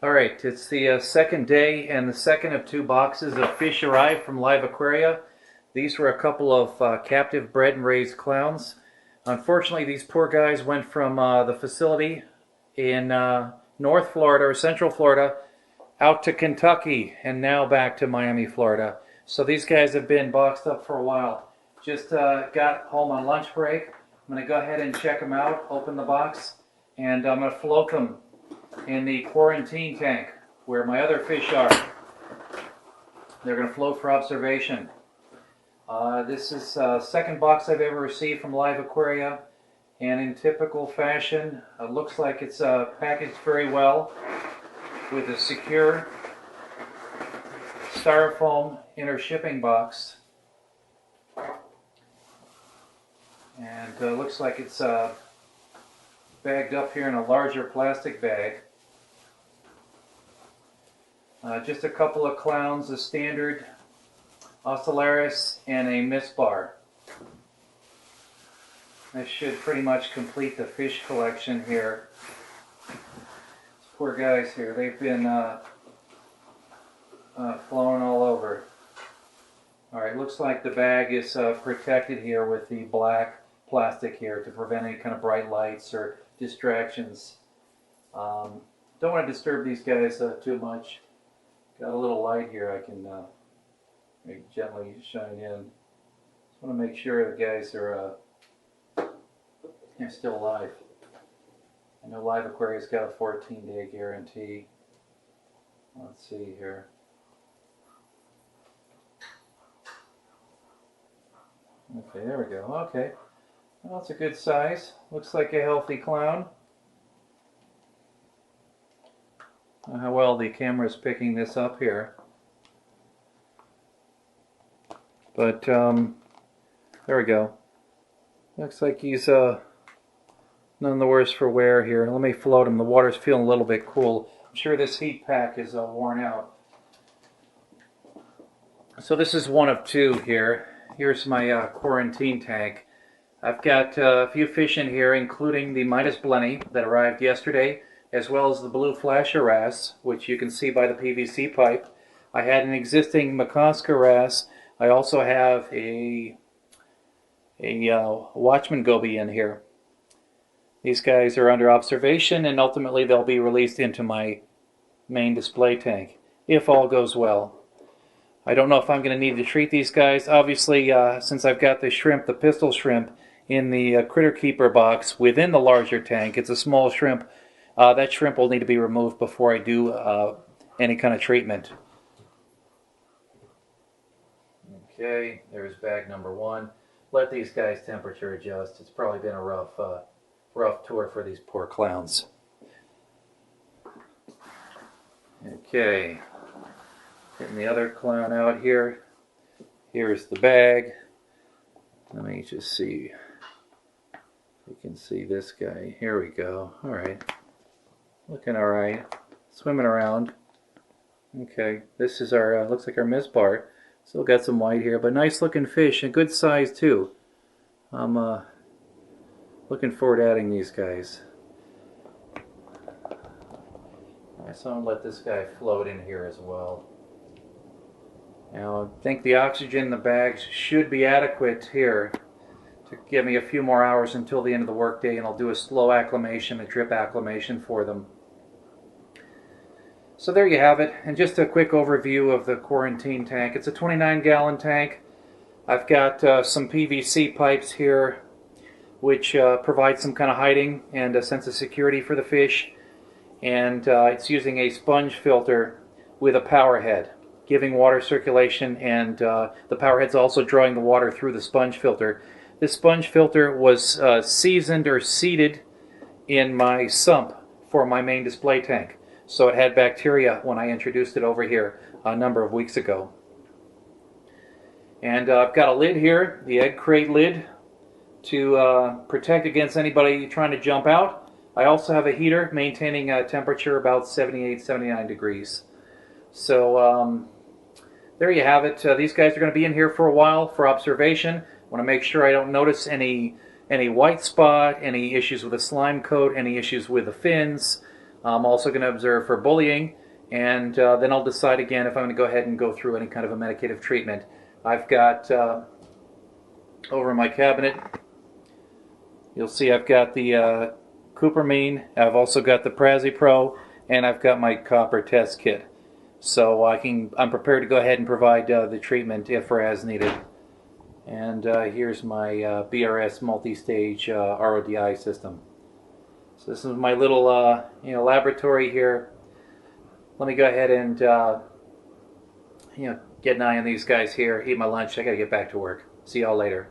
Alright, it's the second day and the second of two boxes of fish arrived from Live Aquaria. These were a couple of captive bred and raised clowns. Unfortunately, these poor guys went from the facility in North Florida or Central Florida out to Kentucky and now back to Miami, Florida. So these guys have been boxed up for a while. Just got home on lunch break. I'm going to go ahead and check them out, open the box, and I'm going to float them in the quarantine tank where my other fish are. They're going to float for observation. This is the second box I've ever received from Live Aquaria, and in typical fashion, it looks like it's packaged very well with a secure styrofoam inner shipping box, and looks like it's bagged up here in a larger plastic bag. Just a couple of clowns, a standard Ocellaris and a Miss Bar. This should pretty much complete the fish collection here. These poor guys here, they've been flown all over. Alright, looks like the bag is protected here with the black plastic here to prevent any kind of bright lights or distractions. Don't want to disturb these guys too much. Got a little light here I can gently shine in. Just want to make sure the guys are they're still alive. I know Live Aquaria's got a 14-day guarantee. Let's see here. Okay, there we go. Okay. Well, that's a good size. Looks like a healthy clown. How well the camera is picking this up here. But, there we go. Looks like he's none the worse for wear here. Let me float him. The water's feeling a little bit cool. I'm sure this heat pack is worn out. So this is one of two here. Here's my quarantine tank. I've got a few fish in here, including the Midas Blenny that arrived yesterday, as well as the blue flash wrasse, which you can see by the PVC pipe. I had an existing Macoska wrasse. I also have a Watchman goby in here. These guys are under observation, and ultimately they'll be released into my main display tank, if all goes well. I don't know if I'm going to need to treat these guys. Obviously, since I've got the shrimp, the pistol shrimp, in the critter keeper box within the larger tank, it's a small shrimp. That shrimp will need to be removed before I do any kind of treatment. Okay, there's bag number one. Let these guys temperature adjust. It's probably been a rough tour for these poor clowns. Okay, getting the other clown out here. Here's the bag. Let me just see if we can see this guy. Here we go. All right. Looking all right. Swimming around. Okay, this is our, looks like our Miss Bar. Still got some white here, but nice looking fish and good size too. I'm looking forward to adding these guys. Alright, so I'm going to let this guy float in here as well. Now, I think the oxygen in the bags should be adequate here to give me a few more hours until the end of the workday, and I'll do a slow acclimation, a drip acclimation for them. So there you have it, and just a quick overview of the quarantine tank. It's a 29-gallon tank. I've got some PVC pipes here which provide some kind of hiding and a sense of security for the fish, and it's using a sponge filter with a power head, giving water circulation, and the power head's also drawing the water through the sponge filter. This sponge filter was seasoned or seeded in my sump for my main display tank. So it had bacteria when I introduced it over here a number of weeks ago. And I've got a lid here, the egg crate lid, to protect against anybody trying to jump out. I also have a heater maintaining a temperature about 78, 79 degrees. So there you have it. These guys are going to be in here for a while for observation. I want to make sure I don't notice any white spot, any issues with the slime coat, any issues with the fins. I'm also going to observe for bullying, and then I'll decide again if I'm going to go ahead and go through any kind of a medicative treatment. I've got over in my cabinet, you'll see I've got the Cupramine, I've also got the Prazipro, and I've got my copper test kit. So I'm prepared to go ahead and provide the treatment if or as needed. And here's my BRS multi-stage RODI system. So this is my little laboratory here. Let me go ahead and get an eye on these guys here, eat my lunch. I gotta get back to work. See y'all later.